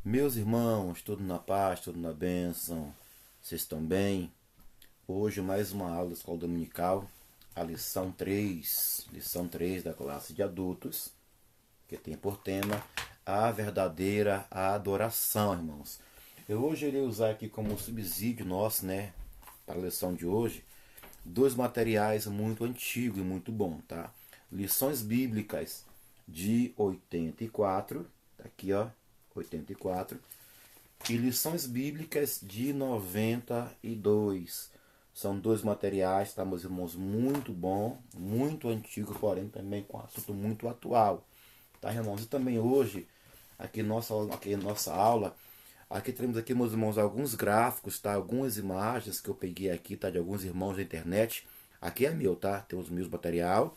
Meus irmãos, tudo na paz, tudo na bênção, vocês estão bem? Hoje mais uma aula da Escola Dominical, a lição 3 da classe de adultos, que tem por tema a verdadeira adoração, irmãos. Eu hoje irei usar aqui como subsídio nosso, para a lição de hoje, dois materiais muito antigos e muito bons, tá? Lições bíblicas de 84, tá aqui ó, 84, e lições bíblicas de 92. São dois materiais, tá, meus irmãos, muito bom, muito antigo, porém também com assunto muito atual, tá, irmãos? E também hoje, nossa aula, aqui temos aqui, meus irmãos, alguns gráficos, tá, algumas imagens que eu peguei aqui, tá, de alguns irmãos da internet. Aqui é meu, tá? Tem os meus material.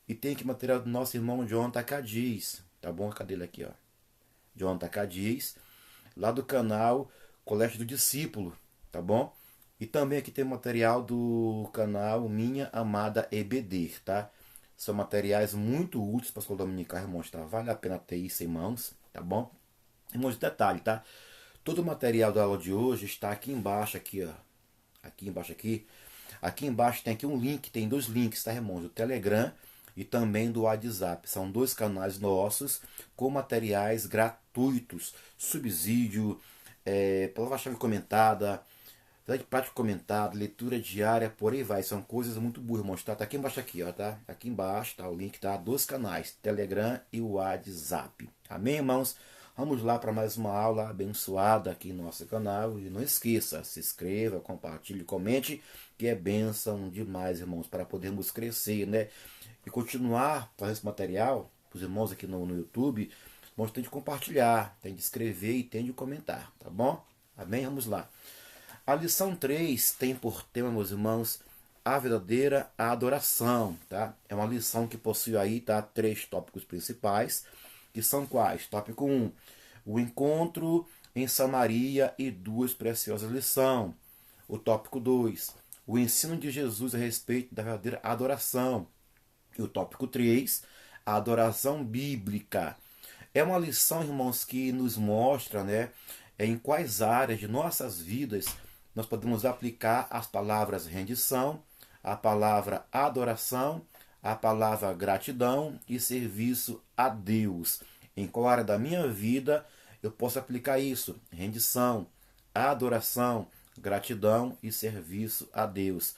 E tem aqui material do nosso irmão Jonathan Cadiz, tá bom? Cadê ele aqui, ó? Jonathan Cadiz, lá do canal Colégio do Discípulo, tá bom? E também aqui tem material do canal Minha Amada EBD, tá? São materiais muito úteis para a escola dominical, irmãos, tá? Vale a pena ter isso em mãos, tá bom? Irmãos, de detalhe, tá? Todo o material da aula de hoje está aqui embaixo, aqui, ó. Aqui embaixo, aqui. Aqui embaixo tem aqui um link, tem dois links, tá, irmãos? Do Telegram e também do WhatsApp. São dois canais nossos com materiais gratuitos, subsídio, palavra-chave comentada, verdade prática comentada, leitura diária, por aí vai. São coisas muito boas, irmãos. Tá aqui embaixo, aqui, ó, tá? Aqui embaixo tá o link, tá? Dois canais, Telegram e o WhatsApp. Amém, irmãos? Vamos lá para mais uma aula abençoada aqui no nosso canal. E não esqueça, se inscreva, compartilhe, comente, que é bênção demais, irmãos, para podermos crescer, né? E continuar fazendo esse material para os irmãos aqui no YouTube. Irmãos, tem de compartilhar, tem de escrever e tem de comentar, tá bom? Amém? Vamos lá. A lição 3 tem por tema, meus irmãos, a verdadeira adoração, tá? É uma lição que possui aí, tá, três tópicos principais, que são quais? Tópico 1, o encontro em Samaria e duas preciosas lições. O tópico 2, o ensino de Jesus a respeito da verdadeira adoração. E o tópico 3, a adoração bíblica. É uma lição, irmãos, que nos mostra, em quais áreas de nossas vidas nós podemos aplicar as palavras rendição, a palavra adoração, a palavra gratidão e serviço a Deus. Em qual área da minha vida eu posso aplicar isso? Rendição, adoração, gratidão e serviço a Deus.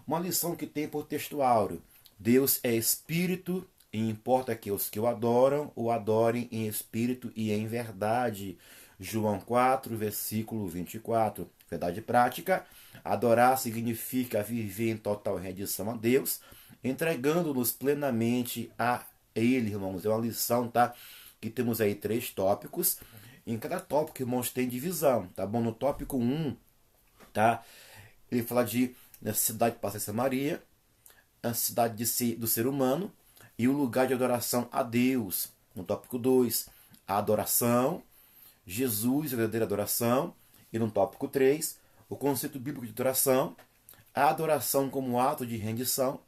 Uma lição que tem por texto áureo: Deus é espírito e importa que os que o adoram, o adorem em espírito e em verdade. João 4, versículo 24. Verdade prática: adorar significa viver em total rendição a Deus, entregando-nos plenamente a Ele, irmãos. É uma lição, tá? Que temos aí três tópicos. Em cada tópico, irmãos, tem divisão, tá bom? No tópico 1, tá? Ele fala de necessidade de passar Maria, a necessidade do ser humano e o lugar de adoração a Deus. No tópico 2, a adoração, Jesus, a verdadeira adoração. E no tópico 3, o conceito bíblico de adoração, a adoração como ato de rendição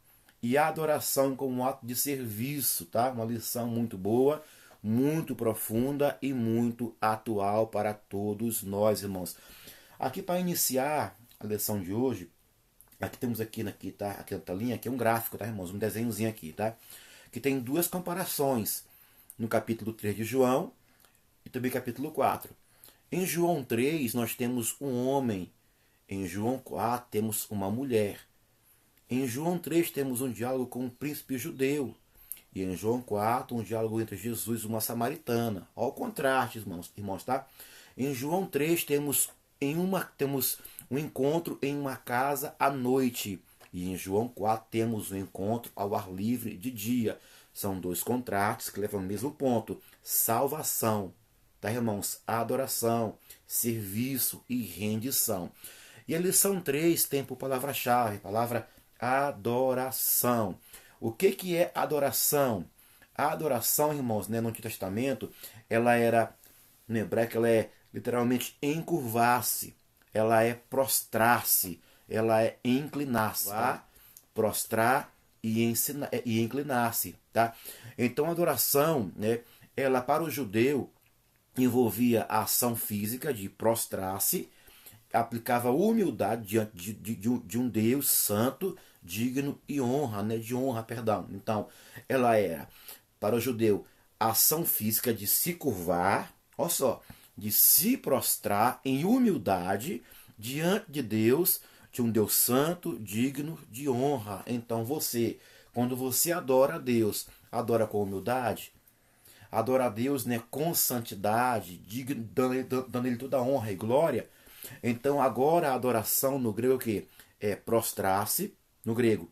e a adoração como ato de serviço, tá? Uma lição muito boa, muito profunda e muito atual para todos nós, irmãos. Aqui para iniciar a lição de hoje, aqui temos aqui, tá? Aqui na telinha, aqui é um gráfico, tá, irmãos? Um desenhozinho aqui, tá? Que tem duas comparações no capítulo 3 de João e também capítulo 4. Em João 3 nós temos um homem, em João 4 temos uma mulher. Em João 3 temos um diálogo com um príncipe judeu. E em João 4 um diálogo entre Jesus e uma samaritana. Olha o contraste, irmãos, tá? Em João 3 temos um encontro em uma casa à noite. E em João 4 temos um encontro ao ar livre de dia. São dois contrastes que levam ao mesmo ponto: salvação, tá, irmãos? Adoração, serviço e rendição. E a lição 3 tem por palavra-chave, palavra adoração. O que é adoração? A adoração, irmãos, no Antigo Testamento, ela era, no hebraico, ela é literalmente encurvar-se, ela é prostrar-se, ela é inclinar-se, tá? Prostrar e inclinar-se, tá? Então a adoração, ela para o judeu, envolvia a ação física de prostrar-se, aplicava humildade diante de um Deus santo, digno e honra, né? De honra, perdão. Então, ela era, para o judeu, a ação física de se curvar, olha só, de se prostrar em humildade diante de Deus, de um Deus santo, digno de honra. Então você, quando você adora a Deus, adora com humildade, adora a Deus, né, com santidade, digno, dando ele toda a honra e glória. Então agora a adoração no grego é o quê? É prostrar-se, no grego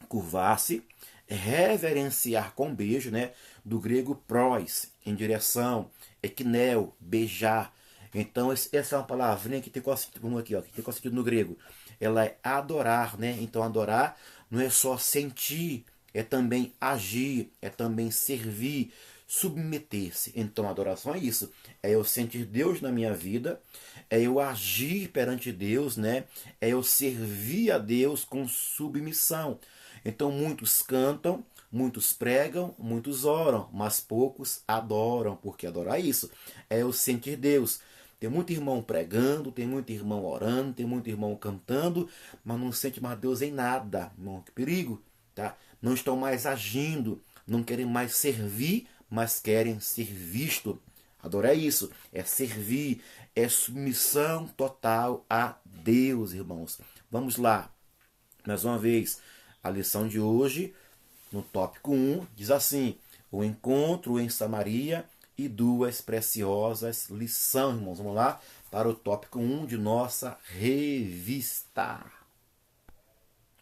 curvar-se, reverenciar com beijo, né? Do grego pros, em direção, ekneo, beijar. Então essa é uma palavrinha que tem qual sentido, aqui, ó, que tem qual sentido no grego. Ela é adorar, né? Então adorar não é só sentir, é também agir, é também servir, submeter-se. Então adoração é isso, é eu sentir Deus na minha vida, é eu agir perante Deus, né? É eu servir a Deus com submissão. Então muitos cantam, muitos pregam, muitos oram, mas poucos adoram, porque adorar é isso, é eu sentir Deus. Tem muito irmão pregando, tem muito irmão orando, tem muito irmão cantando, mas não sente mais Deus em nada. Irmão, que perigo, tá? Não estão mais agindo, não querem mais servir, mas querem ser visto. Adorar é isso, é servir, é submissão total a Deus, irmãos. Vamos lá, mais uma vez, a lição de hoje, no tópico 1, diz assim: o encontro em Samaria e duas preciosas lições, irmãos. Vamos lá para o tópico 1 de nossa revista.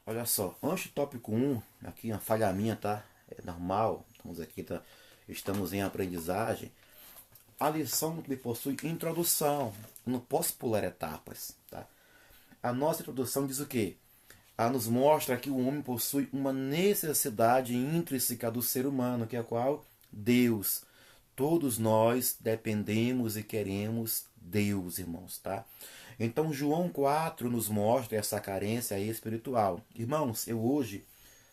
Olha só, antes do tópico 1, aqui uma falha minha, tá? É normal, estamos aqui, tá? Estamos em aprendizagem. A lição me possui introdução. Eu não posso pular etapas, tá? A nossa introdução diz o quê? Ela nos mostra que o homem possui uma necessidade intrínseca do ser humano, que é a qual? Deus. Todos nós dependemos e queremos Deus, irmãos, tá? Então João 4 nos mostra essa carência espiritual. Irmãos, eu hoje,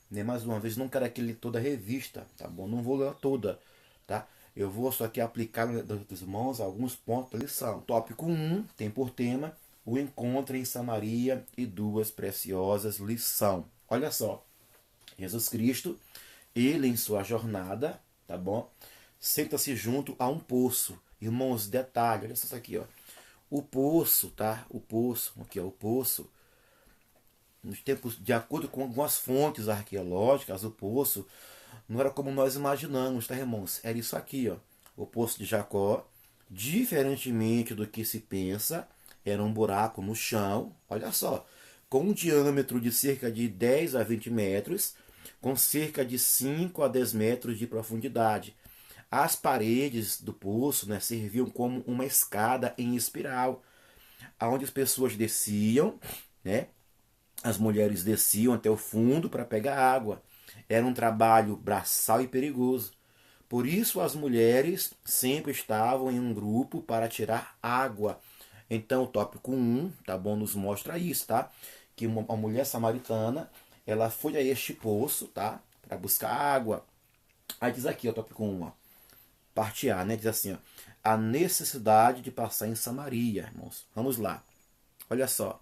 né, mais uma vez, não quero aqui ler toda a revista, tá bom? Não vou ler toda, tá? Eu vou só aqui aplicar dos irmãos alguns pontos da lição. Tópico 1 tem por tema o encontro em Samaria e duas preciosas lições. Olha só, Jesus Cristo, ele em sua jornada, tá bom? Senta-se junto a um poço. Irmãos, detalhe, olha só isso aqui, ó. O poço, tá? O poço, aqui ó, o poço. Nos tempos, de acordo com algumas fontes arqueológicas, o poço não era como nós imaginamos, tá, irmãos? Era isso aqui, ó. O poço de Jacó, diferentemente do que se pensa, era um buraco no chão, olha só, com um diâmetro de cerca de 10 a 20 metros, com cerca de 5 a 10 metros de profundidade. As paredes do poço, né, serviam como uma escada em espiral, onde as pessoas desciam, né? As mulheres desciam até o fundo para pegar água. Era um trabalho braçal e perigoso. Por isso as mulheres sempre estavam em um grupo para tirar água. Então o tópico 1, tá bom, nos mostra isso, tá? Que uma mulher samaritana, ela foi a este poço, tá? Para buscar água. Aí diz aqui, o tópico 1, ó, parte A, né? Diz assim, ó, a necessidade de passar em Samaria, irmãos. Vamos lá. Olha só.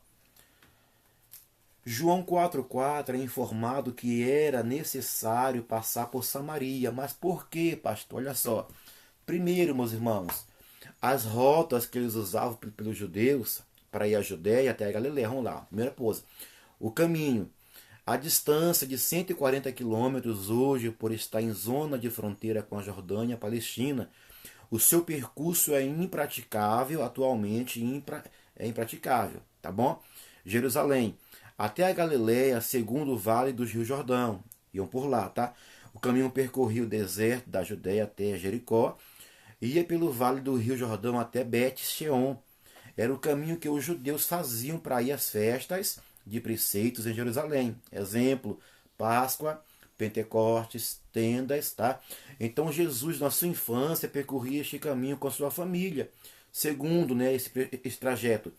João 4,4 é informado que era necessário passar por Samaria. Mas por quê, pastor? Olha só. Primeiro, meus irmãos, as rotas que eles usavam pelos judeus para ir à Judéia até a Galileia. Vamos lá, primeira coisa. O caminho. A distância de 140 quilômetros hoje, por estar em zona de fronteira com a Jordânia e a Palestina, o seu percurso é impraticável, atualmente é impraticável, tá bom? Jerusalém. Até a Galileia, segundo o vale do Rio Jordão. Iam por lá, tá? O caminho percorria o deserto da Judéia até Jericó. Ia pelo vale do Rio Jordão até Bet-Sheon. Era o caminho que os judeus faziam para ir às festas de preceitos em Jerusalém. Exemplo, Páscoa, Pentecostes, tendas, tá? Então Jesus, na sua infância, percorria este caminho com a sua família. Segundo, né, esse trajeto.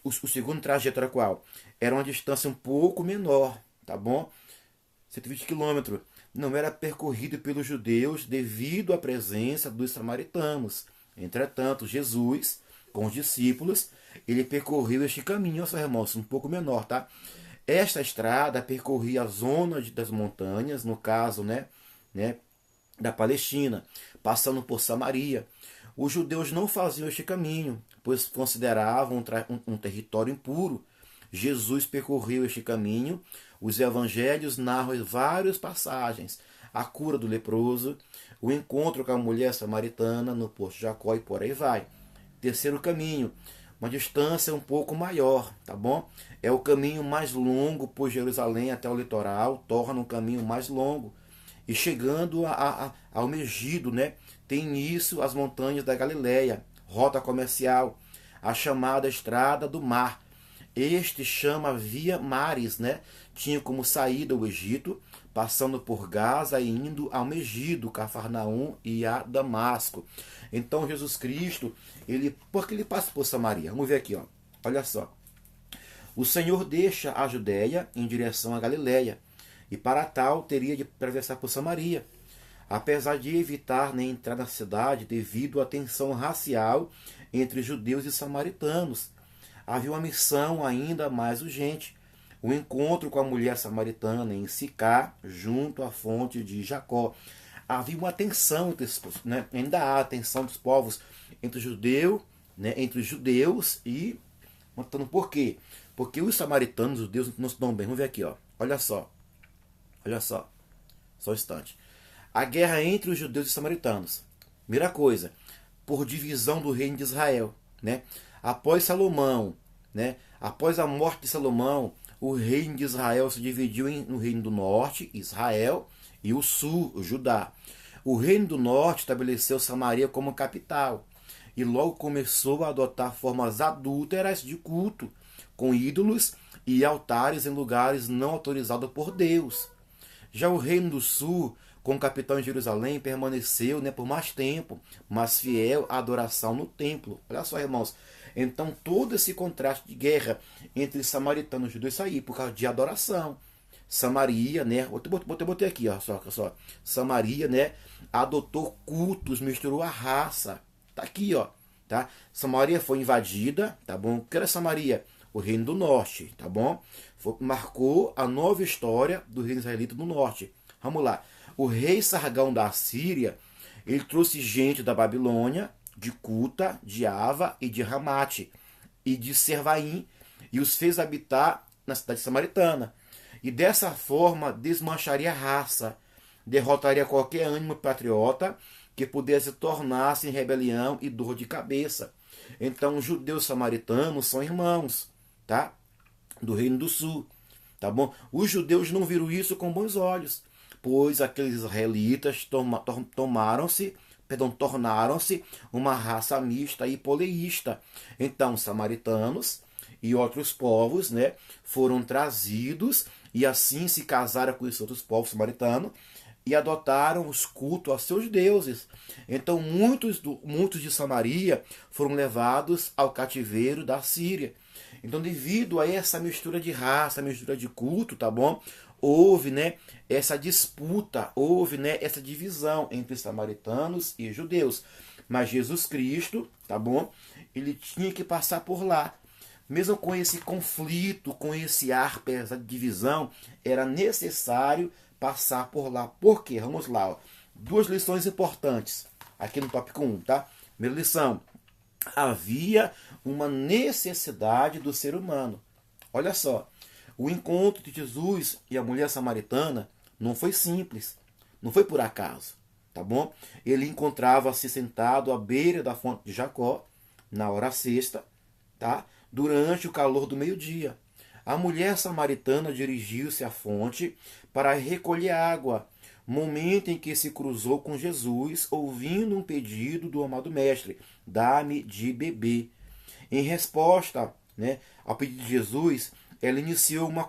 O segundo trajeto era qual? Era uma distância um pouco menor, tá bom? 120 quilômetros. Não era percorrido pelos judeus devido à presença dos samaritanos. Entretanto, Jesus, com os discípulos, ele percorreu este caminho, seus irmãos, um pouco menor, tá? Esta estrada percorria a zona das montanhas, no caso, da Palestina, passando por Samaria. Os judeus não faziam este caminho, pois consideravam um território impuro. Jesus percorreu este caminho. Os evangelhos narram várias passagens: a cura do leproso, o encontro com a mulher samaritana no poço de Jacó e por aí vai. Terceiro caminho, uma distância um pouco maior, tá bom? É o caminho mais longo por Jerusalém até o litoral, torna um caminho mais longo. E chegando ao Megido, tem início as montanhas da Galileia, rota comercial, a chamada Estrada do Mar. Este chama Via Maris, tinha como saída o Egito, passando por Gaza e indo ao Megido, Cafarnaum e a Damasco. Então Jesus Cristo, por que ele passa por Samaria? Vamos ver aqui, ó. Olha só. O Senhor deixa a Judéia em direção à Galileia, e para tal teria de atravessar por Samaria, apesar de evitar nem entrar na cidade devido à tensão racial entre judeus e samaritanos. Havia uma missão ainda mais urgente: o encontro com a mulher samaritana em Sicá, junto à fonte de Jacó. Havia uma tensão entre ainda há tensão dos povos entre entre os judeus e mostrando por quê? Porque os samaritanos, os judeus, não se dão bem. Vamos ver aqui, ó. Olha só, só um instante. A guerra entre os judeus e os samaritanos. Primeira coisa, por divisão do reino de Israel, Após Salomão, após a morte de Salomão, o reino de Israel se dividiu no reino do norte, Israel, e o sul, Judá. O reino do norte estabeleceu Samaria como capital e logo começou a adotar formas adúlteras de culto, com ídolos e altares em lugares não autorizados por Deus. Já o reino do sul, com o capitão em Jerusalém, permaneceu por mais tempo, mas fiel à adoração no templo. Olha só, irmãos. Então, todo esse contraste de guerra entre samaritanos e judeus aí, por causa de adoração. Samaria, botei aqui, ó, só. Samaria, adotou cultos, misturou a raça. Tá aqui, ó, tá? Samaria foi invadida, tá bom? O que era Samaria? O reino do norte, tá bom? Marcou a nova história do reino israelita do norte. Vamos lá. O rei Sargão da Assíria, ele trouxe gente da Babilônia, de Cuta, de Ava e de Ramate, e de Servaim, e os fez habitar na cidade samaritana. E dessa forma desmancharia a raça, derrotaria qualquer ânimo patriota que pudesse tornar-se em rebelião e dor de cabeça. Então os judeus samaritanos são irmãos, tá? Do reino do sul, tá bom? Os judeus não viram isso com bons olhos, pois aqueles israelitas tornaram-se uma raça mista e politeísta. Então, samaritanos e outros povos, foram trazidos e assim se casaram com esses outros povos samaritanos e adotaram os cultos a seus deuses. Então, muitos de Samaria foram levados ao cativeiro da Síria. Então, devido a essa mistura de raça, mistura de culto, tá bom? Houve, essa disputa, houve, essa divisão entre samaritanos e judeus. Mas Jesus Cristo, tá bom? Ele tinha que passar por lá. Mesmo com esse conflito, com esse ar pesado de divisão, era necessário passar por lá. Por quê? Vamos lá, ó. Duas lições importantes aqui no tópico 1, tá? Primeira lição: havia uma necessidade do ser humano. Olha só, o encontro de Jesus e a mulher samaritana não foi simples, não foi por acaso, tá bom? Ele encontrava-se sentado à beira da fonte de Jacó, na hora sexta, tá? Durante o calor do meio-dia. A mulher samaritana dirigiu-se à fonte para recolher água, momento em que se cruzou com Jesus, ouvindo um pedido do amado mestre: dá-me de beber. Em resposta, ao pedido de Jesus, ele iniciou uma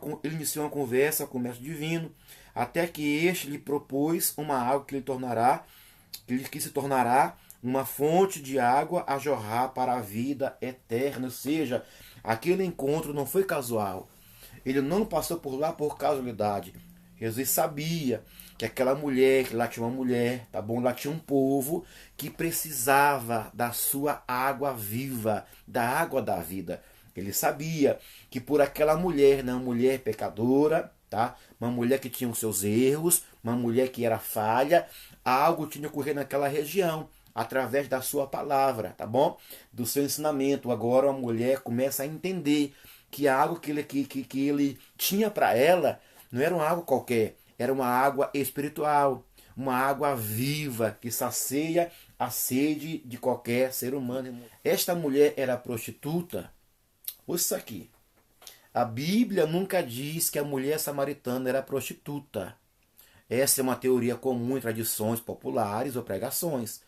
conversa com o mestre divino, até que este lhe propôs uma água que se tornará uma fonte de água a jorrar para a vida eterna. Ou seja, aquele encontro não foi casual. Ele não passou por lá por casualidade. Jesus sabia que aquela mulher, que lá tinha uma mulher, tá bom? Lá tinha um povo que precisava da sua água viva, da água da vida. Ele sabia que por aquela mulher, né, uma mulher pecadora, tá? Uma mulher que tinha os seus erros, uma mulher que era falha, algo tinha que ocorrer naquela região, através da sua palavra, tá bom? Do seu ensinamento. Agora a mulher começa a entender que algo que ele tinha para ela não era uma água qualquer, era uma água espiritual, uma água viva que sacia a sede de qualquer ser humano. Esta mulher era prostituta. Ouça isso aqui. A Bíblia nunca diz que a mulher samaritana era prostituta. Essa é uma teoria comum em tradições populares ou pregações.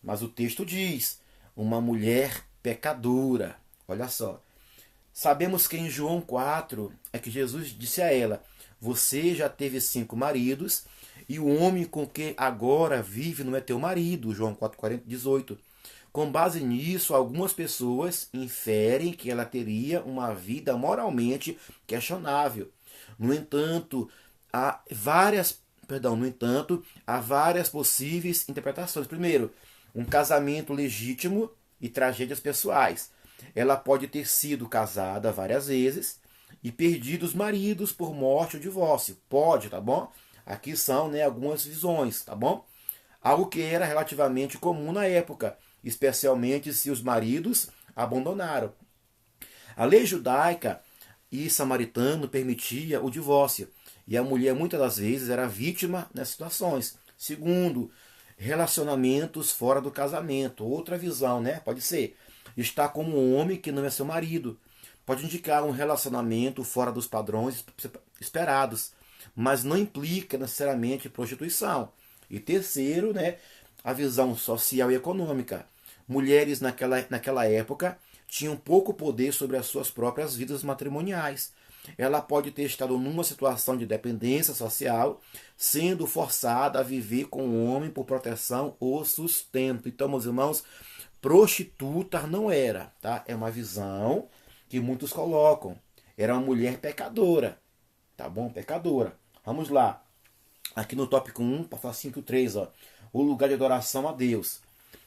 Mas o texto diz, uma mulher pecadora. Olha só. Sabemos que em João 4 é que Jesus disse a ela, você já teve 5 maridos e o homem com que agora vive não é teu marido. João 4,18. Com base nisso, algumas pessoas inferem que ela teria uma vida moralmente questionável. No entanto, há várias possíveis interpretações. Primeiro, um casamento legítimo e tragédias pessoais. Ela pode ter sido casada várias vezes e perdido os maridos por morte ou divórcio. Pode, tá bom? Aqui são, né, algumas visões, tá bom? Algo que era relativamente comum na época, especialmente se os maridos abandonaram. A lei judaica e samaritana permitia o divórcio, e a mulher muitas das vezes era vítima nessas situações. Segundo, relacionamentos fora do casamento. Outra visão, né? Pode ser estar como um homem que não é seu marido. Pode indicar um relacionamento fora dos padrões esperados, mas não implica necessariamente prostituição. E terceiro, né, a visão social e econômica. Mulheres naquela época tinham pouco poder sobre as suas próprias vidas matrimoniais. Ela pode ter estado numa situação de dependência social, sendo forçada a viver com o homem por proteção ou sustento. Então, meus irmãos, prostituta não era, tá? É uma visão que muitos colocam. Era uma mulher pecadora, tá bom? Pecadora. Vamos lá. Aqui no tópico 1, para 5.3, ó. O lugar de adoração a Deus.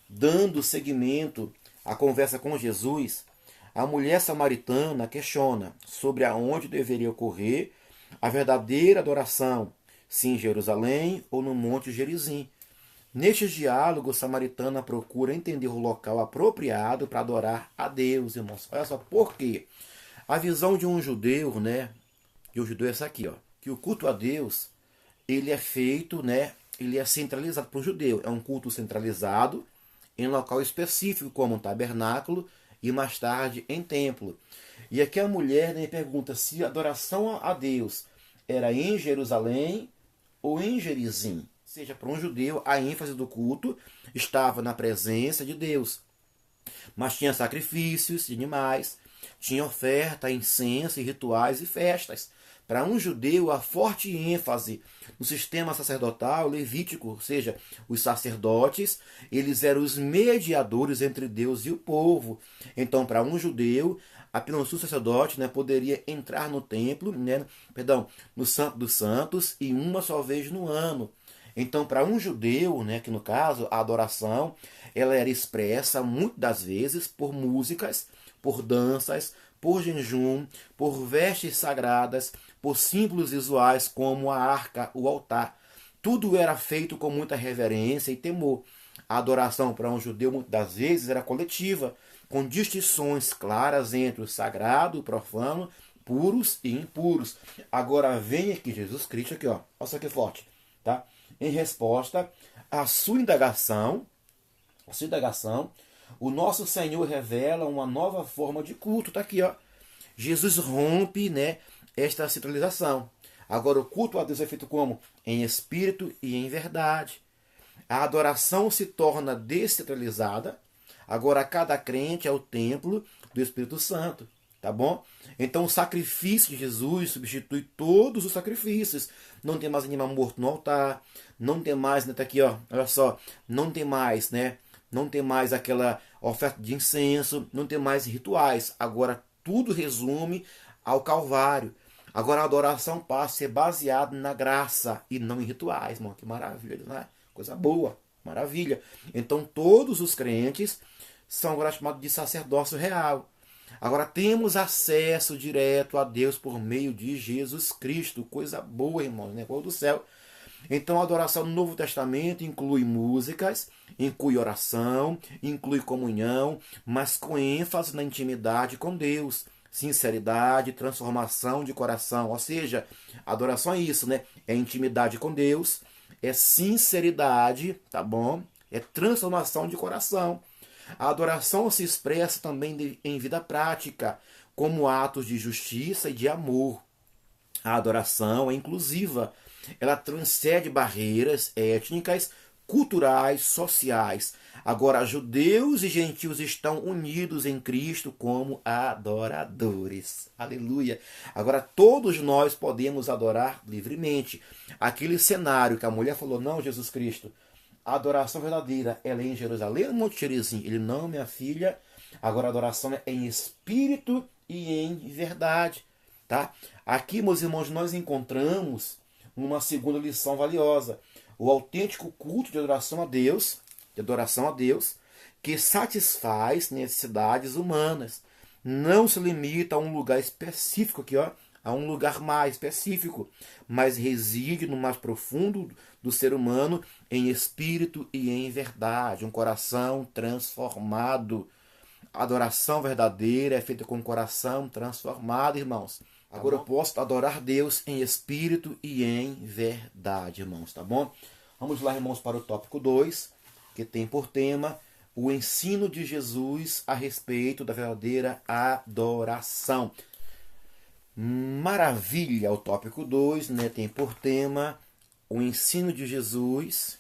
Dando seguimento à conversa com Jesus, a mulher samaritana questiona sobre aonde deveria ocorrer a verdadeira adoração, se em Jerusalém ou no Monte Gerizim. Neste diálogo, a samaritana procura entender o local apropriado para adorar a Deus, irmãos. Olha só, por quê? A visão de um judeu, né? E o judeu é essa aqui, ó. Que o culto a Deus, ele é feito, né? Ele é centralizado para o judeu. É um culto centralizado em local específico, como um tabernáculo e mais tarde em templo. E aqui a mulher, né, pergunta se a adoração a Deus era em Jerusalém ou em Gerizim. Ou seja, para um judeu, a ênfase do culto estava na presença de Deus. Mas tinha sacrifícios de animais, tinha oferta, incenso, rituais e festas. Para um judeu, a forte ênfase no sistema sacerdotal levítico, ou seja, os sacerdotes, eles eram os mediadores entre Deus e o povo. Então, para um judeu, apenas o sacerdote, né, poderia entrar no templo, né, no Santo dos Santos, e uma só vez no ano. Então, para um judeu, né, que no caso, a adoração, ela era expressa, muitas das vezes, por músicas, por danças, por jejum, por vestes sagradas, por símbolos visuais como a arca, o altar. Tudo era feito com muita reverência e temor. A adoração para um judeu, muitas das vezes, era coletiva, com distinções claras entre o sagrado, o profano, puros e impuros. Agora vem aqui Jesus Cristo, aqui, ó. Olha só que forte, tá? Em resposta à sua indagação, o nosso Senhor revela uma nova forma de culto. Está aqui, ó. Jesus rompe, né, esta centralização. Agora o culto a Deus é feito como? Em espírito e em verdade. A adoração se torna descentralizada. Agora cada crente é o templo do Espírito Santo. Tá bom? Então o sacrifício de Jesus substitui todos os sacrifícios. Não tem mais animal morto no altar. Não tem mais, né? Tá aqui, ó. Olha só. Não tem mais, né? Não tem mais aquela oferta de incenso. Não tem mais rituais. Agora tudo resume ao Calvário. Agora a adoração passa a ser baseada na graça e não em rituais, irmão. Que maravilha, né? Coisa boa, maravilha. Então todos os crentes são agora chamados de sacerdócio real. Agora temos acesso direto a Deus por meio de Jesus Cristo. Coisa boa, irmãos, né? Coisa do céu. Então a adoração no Novo Testamento inclui músicas, inclui oração, inclui comunhão, mas com ênfase na intimidade com Deus, sinceridade, transformação de coração. Ou seja, adoração é isso, né? É intimidade com Deus, é sinceridade, tá bom? É transformação de coração. A adoração se expressa também em vida prática, como atos de justiça e de amor. A adoração é inclusiva. Ela transcende barreiras étnicas, culturais, sociais. Agora, judeus e gentios estão unidos em Cristo como adoradores. Aleluia. Agora, todos nós podemos adorar livremente. Aquele cenário que a mulher falou, não, Jesus Cristo, a adoração verdadeira, ela é em Jerusalém, no Monte Gerizim. Ele, não, minha filha, agora a adoração é em espírito e em verdade. Tá? Aqui, meus irmãos, nós encontramos uma segunda lição valiosa. O autêntico culto de adoração a Deus, que satisfaz necessidades humanas. Não se limita a um lugar específico aqui, ó, a um lugar mais específico, mas reside no mais profundo do ser humano, em espírito e em verdade, um coração transformado. A adoração verdadeira é feita com o coração transformado, irmãos. Agora eu posso adorar Deus em espírito e em verdade, irmãos, tá bom? Vamos lá, irmãos, para o tópico 2, que tem por tema o ensino de Jesus a respeito da verdadeira adoração. Maravilha, o tópico 2, né, tem por tema o ensino de Jesus,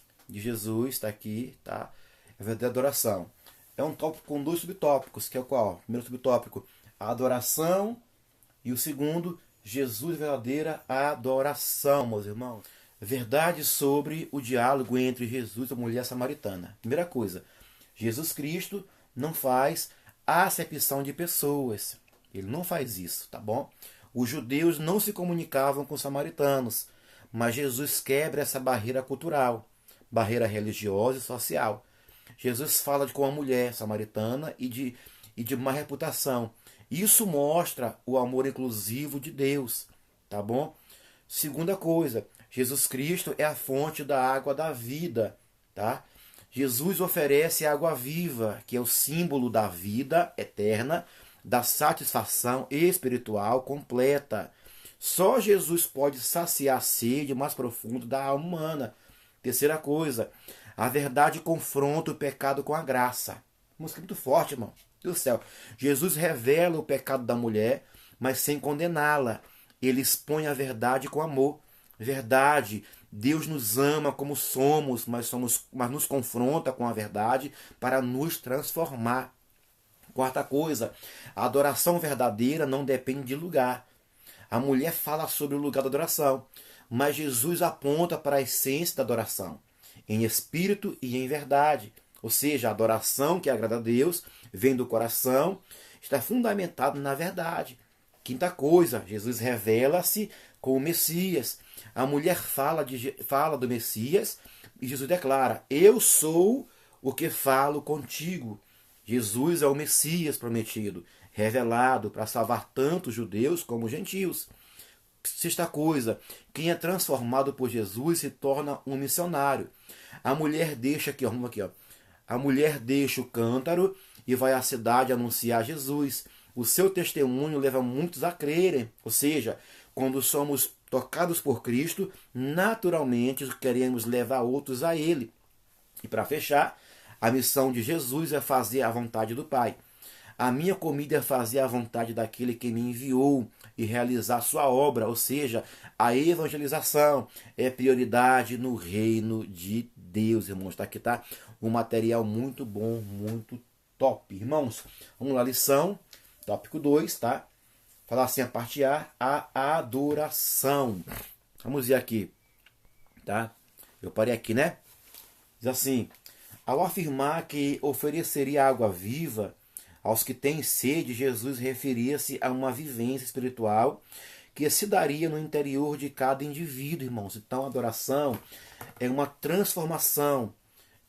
está aqui, tá? A verdadeira adoração. É um tópico com 2 subtópicos, que é o qual? O primeiro subtópico, a adoração, e o segundo, Jesus, verdadeira adoração, meus irmãos. Verdade sobre o diálogo entre Jesus e a mulher samaritana. Primeira coisa, Jesus Cristo não faz acepção de pessoas. Ele não faz isso, tá bom? Os judeus não se comunicavam com os samaritanos, mas Jesus quebra essa barreira cultural, barreira religiosa e social. Jesus fala com uma mulher samaritana e de má reputação. Isso mostra o amor inclusivo de Deus, tá bom? Segunda coisa, Jesus Cristo é a fonte da água da vida, tá? Jesus oferece água viva, que é o símbolo da vida eterna, da satisfação espiritual completa. Só Jesus pode saciar a sede mais profunda da alma humana. Terceira coisa, a verdade confronta o pecado com a graça. Música muito forte, irmão. Do céu. Jesus revela o pecado da mulher, mas sem condená-la. Ele expõe a verdade com amor. Verdade, Deus nos ama como somos, mas nos confronta com a verdade para nos transformar. Quarta coisa, a adoração verdadeira não depende de lugar. A mulher fala sobre o lugar da adoração, mas Jesus aponta para a essência da adoração, em espírito e em verdade. Ou seja, a adoração que agrada a Deus vem do coração, está fundamentada na verdade. Quinta coisa, Jesus revela-se como o Messias. A mulher fala do Messias e Jesus declara, eu sou o que falo contigo. Jesus é o Messias prometido, revelado para salvar tanto judeus como gentios. Sexta coisa, quem é transformado por Jesus se torna um missionário. A mulher deixa aqui, vamos aqui, ó. A mulher deixa o cântaro e vai à cidade anunciar Jesus. O seu testemunho leva muitos a crerem. Ou seja, quando somos tocados por Cristo, naturalmente queremos levar outros a Ele. E para fechar, a missão de Jesus é fazer a vontade do Pai. A minha comida é fazer a vontade daquele que me enviou e realizar sua obra, ou seja, a evangelização é prioridade no reino de Deus, irmãos. Tá aqui, tá? Um material muito bom, muito top. Irmãos, vamos lá, lição, tópico 2, tá? Falar assim, a parte A, a adoração. Vamos ver aqui, tá? Eu parei aqui, né? Diz assim, ao afirmar que ofereceria água viva aos que têm sede, Jesus referia-se a uma vivência espiritual que se daria no interior de cada indivíduo, irmãos. Então, a adoração é uma transformação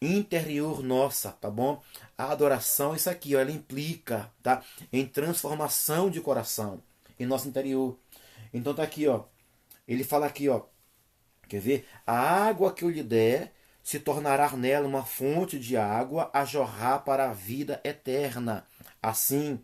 interior nossa, tá bom? A adoração, isso aqui, ó, ela implica, tá? Em transformação de coração, em nosso interior. Então tá aqui, ó. Ele fala aqui, ó. Quer ver? A água que eu lhe der se tornará nela uma fonte de água a jorrar para a vida eterna. Assim,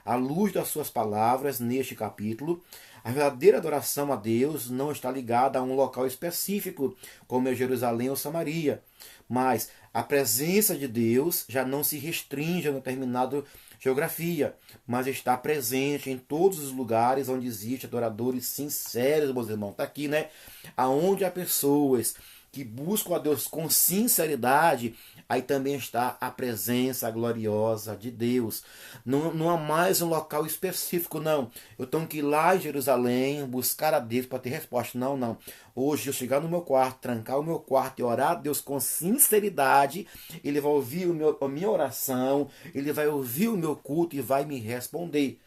à luz das suas palavras neste capítulo, a verdadeira adoração a Deus não está ligada a um local específico, como é Jerusalém ou Samaria, mas a presença de Deus já não se restringe a uma determinada geografia, mas está presente em todos os lugares onde existem adoradores sinceros, meus irmãos. Está aqui, né? Aonde há pessoas que buscam a Deus com sinceridade, aí também está a presença gloriosa de Deus. Não há mais um local específico, não. Eu tenho que ir lá em Jerusalém, buscar a Deus para ter resposta. Não, não. Hoje eu chegar no meu quarto, trancar o meu quarto e orar a Deus com sinceridade, Ele vai ouvir a minha oração, Ele vai ouvir o meu culto e vai me responder.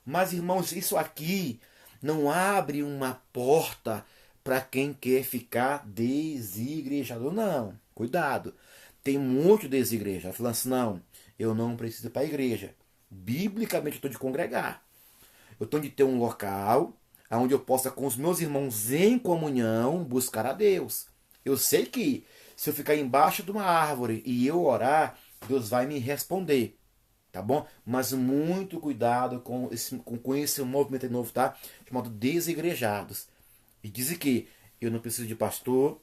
Mas, irmãos, isso aqui não abre uma porta para quem quer ficar desigrejado. Não, cuidado. Tem muito desigrejado falando assim, não, eu não preciso ir para a igreja. Biblicamente eu estou de congregar. Eu estou de ter um local onde eu possa com os meus irmãos em comunhão buscar a Deus. Eu sei que se eu ficar embaixo de uma árvore e eu orar, Deus vai me responder. Tá bom? Mas muito cuidado com esse movimento novo, tá? Chamado desigrejados. E dizem que eu não preciso de pastor,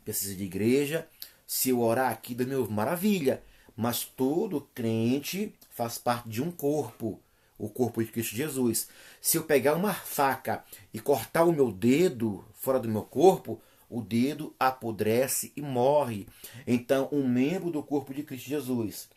preciso de igreja. Se eu orar aqui, da meu maravilha. Mas todo crente faz parte de um corpo, o corpo de Cristo Jesus. Se eu pegar uma faca e cortar o meu dedo fora do meu corpo, o dedo apodrece e morre. Então, um membro do corpo de Cristo Jesus,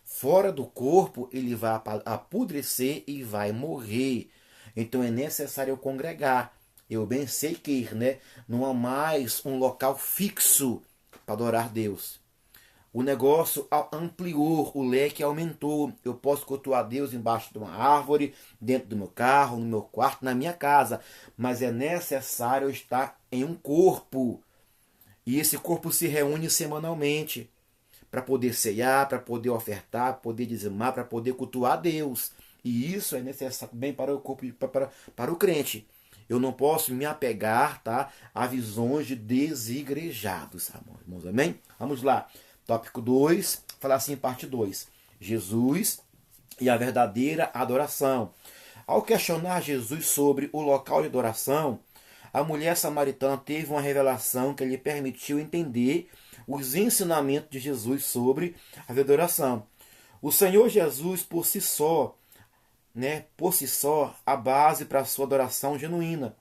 fora do corpo, ele vai apodrecer e vai morrer. Então, é necessário eu congregar. Eu bem sei que, né, não há mais um local fixo para adorar Deus. O negócio ampliou, o leque aumentou. Eu posso cultuar Deus embaixo de uma árvore, dentro do meu carro, no meu quarto, na minha casa. Mas é necessário estar em um corpo. E esse corpo se reúne semanalmente para poder ceiar, para poder ofertar, para poder dizimar, para poder cultuar Deus. E isso é necessário bem para o corpo, para o crente. Eu não posso me apegar, tá, a visões de desigrejados, irmãos. Amém? Vamos lá. Tópico 2, falar assim, parte 2. Jesus e a verdadeira adoração. Ao questionar Jesus sobre o local de adoração, a mulher samaritana teve uma revelação que lhe permitiu entender os ensinamentos de Jesus sobre a adoração. O Senhor Jesus, por si só, a base para a sua adoração genuína.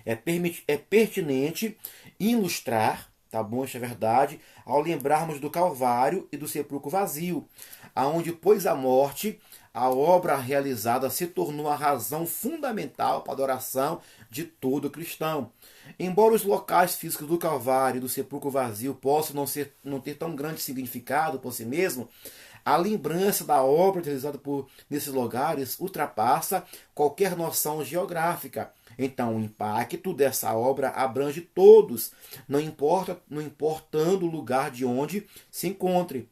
É pertinente ilustrar, tá bom, isso é verdade, ao lembrarmos do Calvário e do sepulcro vazio, aonde, depois da morte, a obra realizada se tornou a razão fundamental para a adoração de todo cristão. Embora os locais físicos do Calvário e do sepulcro vazio possam não ter tão grande significado por si mesmo, a lembrança da obra realizada nesses lugares ultrapassa qualquer noção geográfica. Então, o impacto dessa obra abrange todos, não importando o lugar de onde se encontre.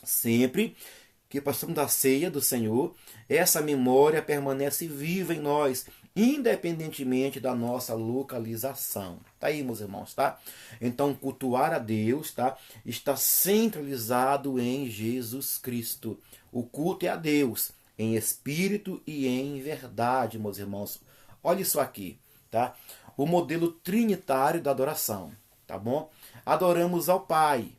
Sempre que passamos da ceia do Senhor, essa memória permanece viva em nós, independentemente da nossa localização. Tá aí, meus irmãos, tá? Então, cultuar a Deus, tá, está centralizado em Jesus Cristo. O culto é a Deus, em espírito e em verdade, meus irmãos. Olha isso aqui, tá? O modelo trinitário da adoração, tá bom? Adoramos ao Pai.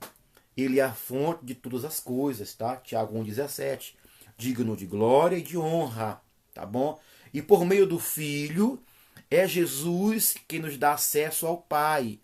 Ele é a fonte de todas as coisas, tá? Tiago 1,17. Digno de glória e de honra, tá bom? E por meio do Filho, é Jesus que nos dá acesso ao Pai.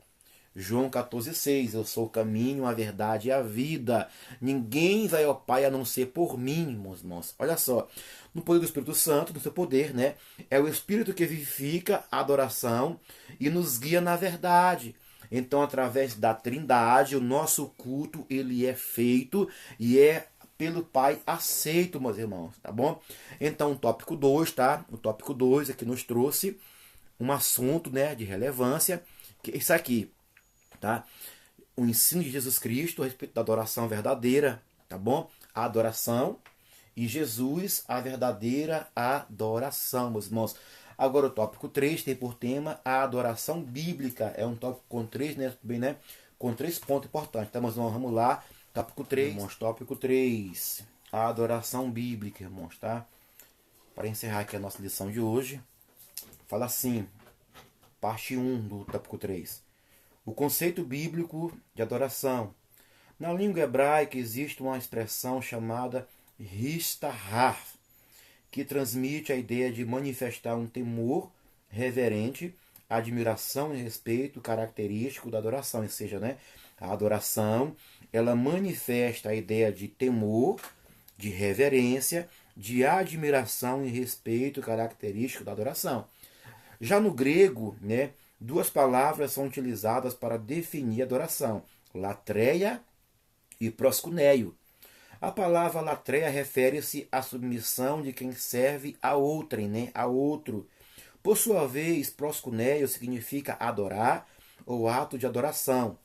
João 14,6. Eu sou o caminho, a verdade e a vida. Ninguém vai ao Pai a não ser por mim, meus irmãos. Olha só. No poder do Espírito Santo, no seu poder, né? É o Espírito que vivifica a adoração e nos guia na verdade. Então, através da Trindade, o nosso culto, ele é feito e é pelo Pai aceito, meus irmãos, tá bom? Então, o tópico 2, tá? O tópico 2 aqui nos trouxe um assunto, né, de relevância, que é isso aqui, tá? O ensino de Jesus Cristo a respeito da adoração verdadeira, tá bom? A adoração e Jesus, a verdadeira adoração, meus irmãos. Agora o tópico 3 tem por tema a adoração bíblica. É um tópico com 3, né? Bem, né? Com 3 pontos importantes. Então, vamos lá. Tópico 3, irmãos. Tópico 3. A adoração bíblica, irmãos, tá? Para encerrar aqui a nossa lição de hoje. Fala assim, parte 1 do tópico 3. O conceito bíblico de adoração. Na língua hebraica existe uma expressão chamada Hishtahar, que transmite a ideia de manifestar um temor reverente, admiração e respeito característico da adoração. Ou seja, né, a adoração ela manifesta a ideia de temor, de reverência, de admiração e respeito característico da adoração. Já no grego, né, duas palavras são utilizadas para definir adoração: latreia e proskuneio. A palavra latreia refere-se à submissão de quem serve a outrem, né, a outro. Por sua vez, proskuneio significa adorar ou ato de adoração.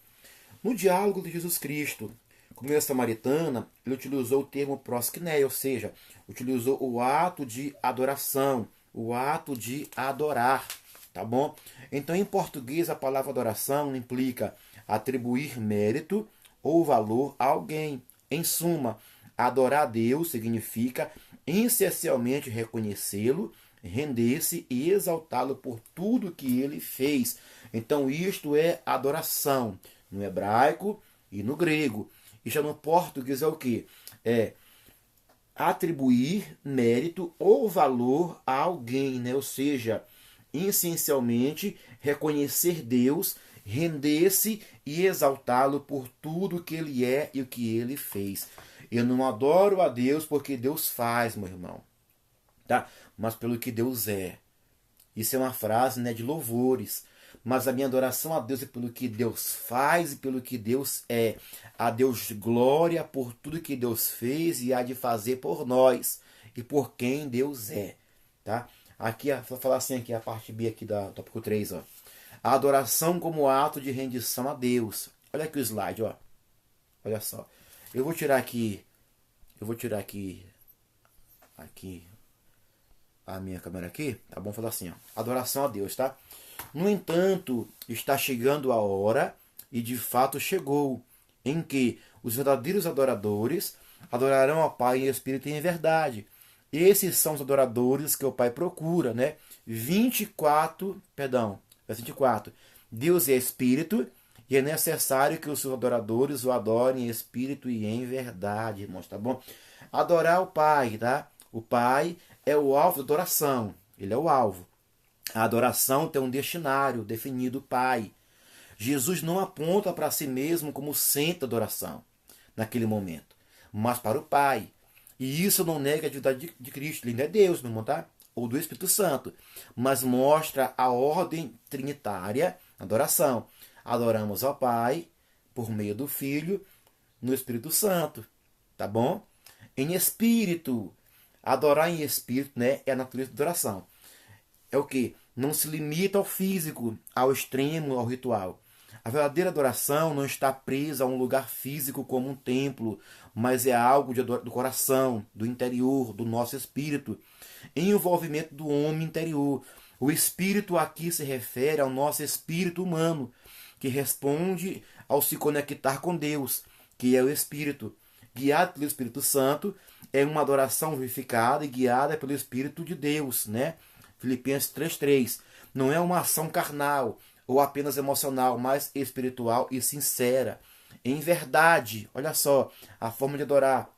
No diálogo de Jesus Cristo com a mulher samaritana, ele utilizou o termo proskuneio, ou seja, utilizou o ato de adoração, o ato de adorar, tá bom? Então, em português, a palavra adoração implica atribuir mérito ou valor a alguém. Em suma, adorar a Deus significa essencialmente reconhecê-lo, render-se e exaltá-lo por tudo que ele fez. Então, isto é adoração no hebraico e no grego. E já no português é o quê? É atribuir mérito ou valor a alguém, né? Ou seja, essencialmente reconhecer Deus, render-se e exaltá-lo por tudo que ele é e o que ele fez. Eu não adoro a Deus porque Deus faz, meu irmão, tá? Mas pelo que Deus é. Isso é uma frase, né, de louvores. Mas a minha adoração a Deus é pelo que Deus faz e pelo que Deus é. A Deus glória por tudo que Deus fez e há de fazer por nós e por quem Deus é, tá? Aqui, vou falar assim aqui, a parte B aqui da tópico 3, ó. A adoração como ato de rendição a Deus. Olha aqui o slide, ó. Olha só. Eu vou tirar aqui a minha câmera aqui, tá bom? Falar assim, ó. Adoração a Deus, tá? No entanto, está chegando a hora, e de fato chegou, em que os verdadeiros adoradores adorarão ao Pai em espírito e em verdade. Esses são os adoradores que o Pai procura, né? Verso 24. Deus é espírito e é necessário que os seus adoradores o adorem em espírito e em verdade, irmãos, tá bom? Adorar o Pai, tá? O Pai é o alvo da adoração, ele é o alvo. A adoração tem um destinário definido, Pai. Jesus não aponta para si mesmo como centro da adoração, naquele momento, mas para o Pai. E isso não nega a divindade de Cristo, ele ainda é Deus, meu irmão, tá? Ou do Espírito Santo, mas mostra a ordem trinitária da adoração. Adoramos ao Pai por meio do Filho no Espírito Santo, tá bom? Em espírito, adorar em espírito, né, é a natureza da adoração. É o que? Não se limita ao físico, ao extremo, ao ritual. A verdadeira adoração não está presa a um lugar físico como um templo, mas é algo do coração, do interior, do nosso espírito, em envolvimento do homem interior. O espírito aqui se refere ao nosso espírito humano, que responde ao se conectar com Deus, que é o Espírito. Guiado pelo Espírito Santo, é uma adoração vivificada e guiada pelo Espírito de Deus, né? Filipenses 3:3. Não é uma ação carnal ou apenas emocional, mas espiritual e sincera. Em verdade, olha só, a forma de adorar.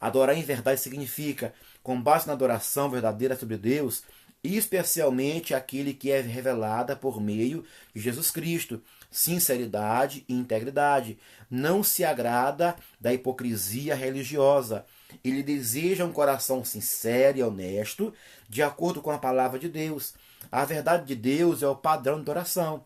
Adorar em verdade significa, com base na adoração verdadeira sobre Deus, especialmente aquele que é revelada por meio de Jesus Cristo, sinceridade e integridade. Não se agrada da hipocrisia religiosa. Ele deseja um coração sincero e honesto, de acordo com a palavra de Deus. A verdade de Deus é o padrão de adoração.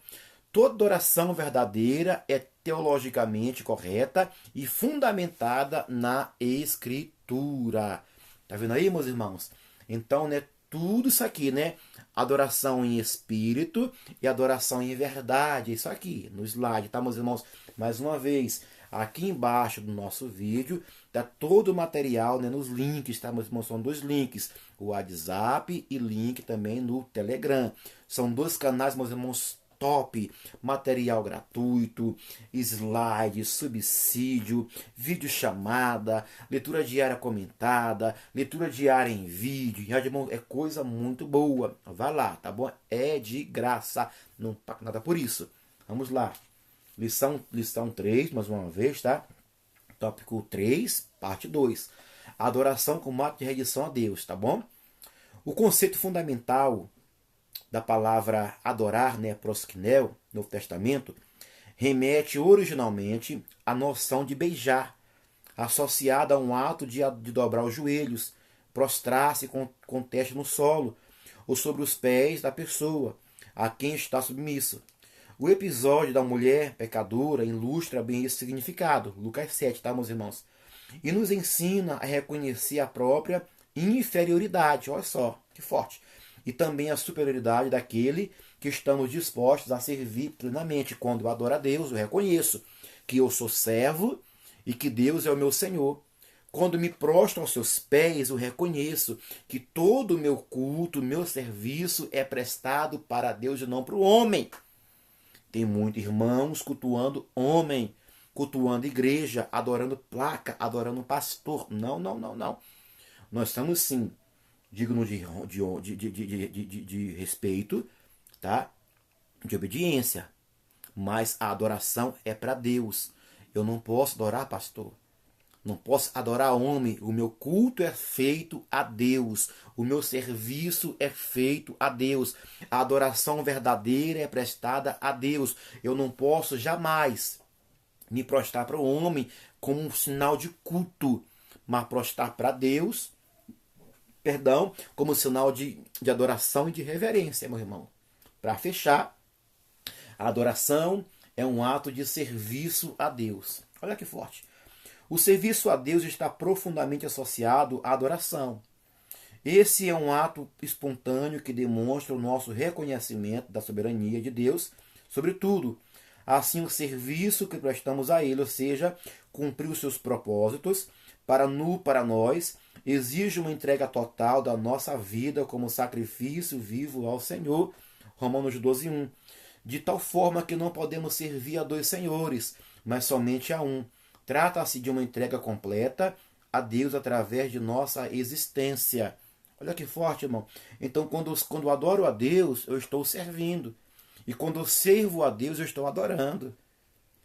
Toda adoração verdadeira é teologicamente correta e fundamentada na Escritura. Tá vendo aí, meus irmãos? Então, né, tudo isso aqui, né? Adoração em espírito e adoração em verdade. Isso aqui, no slide, tá, meus irmãos? Mais uma vez, aqui embaixo do nosso vídeo, tá todo o material, né, nos links, tá, meus irmãos? São 2 links, o WhatsApp e link também no Telegram. São 2 canais, meus irmãos, top, material gratuito, slide, subsídio, videochamada, leitura diária comentada, leitura diária em vídeo. É coisa muito boa. Vai lá, tá bom? É de graça, não paga nada por isso. Vamos lá. Lição 3, mais uma vez, tá? Tópico 3, parte 2. Adoração como ato de rendição a Deus, tá bom? O conceito fundamental da palavra adorar, né, proskinel, no Novo Testamento, remete originalmente à noção de beijar, associada a um ato de dobrar os joelhos, prostrar-se com testa no solo, ou sobre os pés da pessoa a quem está submisso. O episódio da mulher pecadora ilustra bem esse significado, Lucas 7, tá, meus irmãos? E nos ensina a reconhecer a própria inferioridade, olha só, que forte, e também a superioridade daquele que estamos dispostos a servir plenamente. Quando eu adoro a Deus, eu reconheço que eu sou servo e que Deus é o meu Senhor. Quando me prostro aos seus pés, eu reconheço que todo o meu culto, meu serviço é prestado para Deus e não para o homem. Tem muitos irmãos cultuando homem, cultuando igreja, adorando placa, adorando pastor. Não, não, não, não. Nós estamos sim dignos de respeito, tá? De obediência. Mas a adoração é para Deus. Eu não posso adorar pastor. Não posso adorar homem. O meu culto é feito a Deus. O meu serviço é feito a Deus. A adoração verdadeira é prestada a Deus. Eu não posso jamais me prostrar para o homem como um sinal de culto, mas prostrar para Deus, como sinal de adoração e de reverência, meu irmão. Para fechar, a adoração é um ato de serviço a Deus. Olha que forte. O serviço a Deus está profundamente associado à adoração. Esse é um ato espontâneo que demonstra o nosso reconhecimento da soberania de Deus sobre tudo. Assim, o serviço que prestamos a Ele, ou seja, cumprir os seus propósitos para nós, exige uma entrega total da nossa vida como sacrifício vivo ao Senhor. Romanos 12:1. De tal forma que não podemos servir a 2 senhores, mas somente a um. Trata-se de uma entrega completa a Deus através de nossa existência. Olha que forte, irmão. Então, quando eu adoro a Deus, eu estou servindo. E quando eu servo a Deus, eu estou adorando.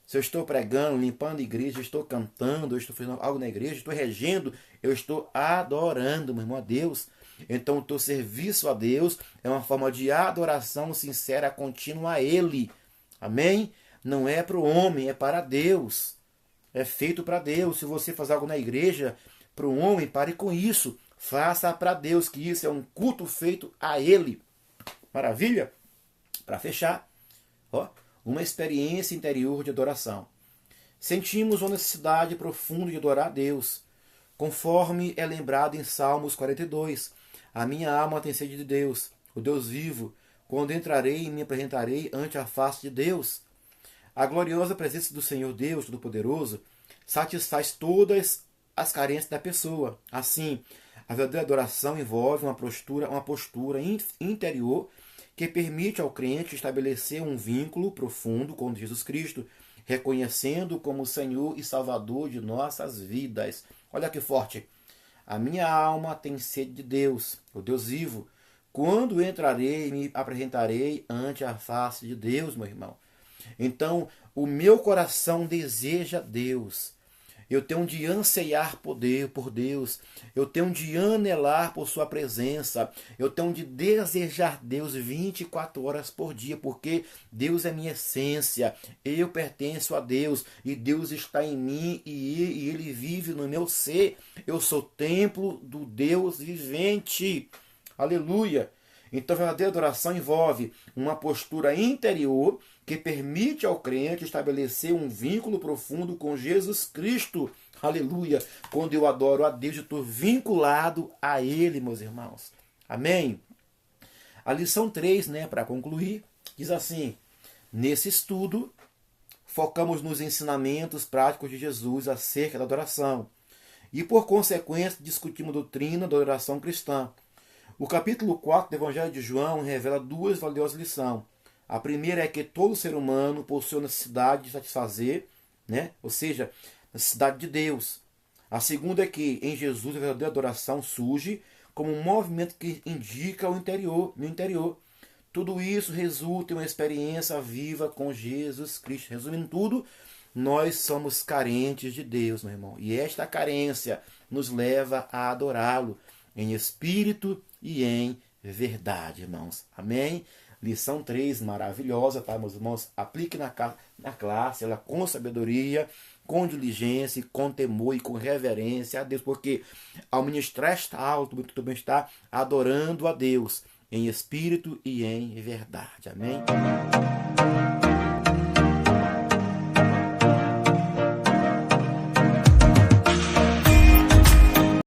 Se eu estou pregando, limpando a igreja, estou cantando, eu estou fazendo algo na igreja, estou regendo, eu estou adorando, meu irmão, a Deus. Então, o teu serviço a Deus é uma forma de adoração sincera, contínua a Ele. Amém? Não é para o homem, é para Deus. É feito para Deus. Se você faz algo na igreja para o homem, pare com isso. Faça para Deus, que isso é um culto feito a Ele. Maravilha? Para fechar, ó, uma experiência interior de adoração. Sentimos uma necessidade profunda de adorar a Deus, conforme é lembrado em Salmos 42. A minha alma tem sede de Deus, o Deus vivo. Quando entrarei e me apresentarei ante a face de Deus. A gloriosa presença do Senhor Deus Todo-Poderoso satisfaz todas as carências da pessoa. Assim, a verdadeira adoração envolve uma postura interior que permite ao crente estabelecer um vínculo profundo com Jesus Cristo, reconhecendo como Senhor e Salvador de nossas vidas. Olha que forte. A minha alma tem sede de Deus, o Deus vivo. Quando entrarei e me apresentarei ante a face de Deus, meu irmão. Então, o meu coração deseja Deus. Eu tenho de anseiar por Deus. Eu tenho de anelar por sua presença. Eu tenho de desejar Deus 24 horas por dia, porque Deus é minha essência. Eu pertenço a Deus e Deus está em mim e Ele vive no meu ser. Eu sou templo do Deus vivente. Aleluia! Então, a verdadeira adoração envolve uma postura interior que permite ao crente estabelecer um vínculo profundo com Jesus Cristo. Aleluia! Quando eu adoro a Deus, eu estou vinculado a Ele, meus irmãos. Amém? A lição 3, né, para concluir, diz assim: nesse estudo, focamos nos ensinamentos práticos de Jesus acerca da adoração e, por consequência, discutimos a doutrina da adoração cristã. O capítulo 4 do Evangelho de João revela duas valiosas lições. A primeira é que todo ser humano possui a necessidade de satisfazer, né? Ou seja, a necessidade de Deus. A segunda é que em Jesus a verdadeira adoração surge como um movimento que indica o interior, no interior. Tudo isso resulta em uma experiência viva com Jesus Cristo. Resumindo tudo, nós somos carentes de Deus, meu irmão. E esta carência nos leva a adorá-lo em espírito e em verdade, irmãos. Amém? Lição 3, maravilhosa, tá, meus irmãos? Aplique na classe, ela com sabedoria, com diligência, com temor e com reverência a Deus, porque ao ministrar esta aula, tu também está adorando a Deus em espírito e em verdade. Amém?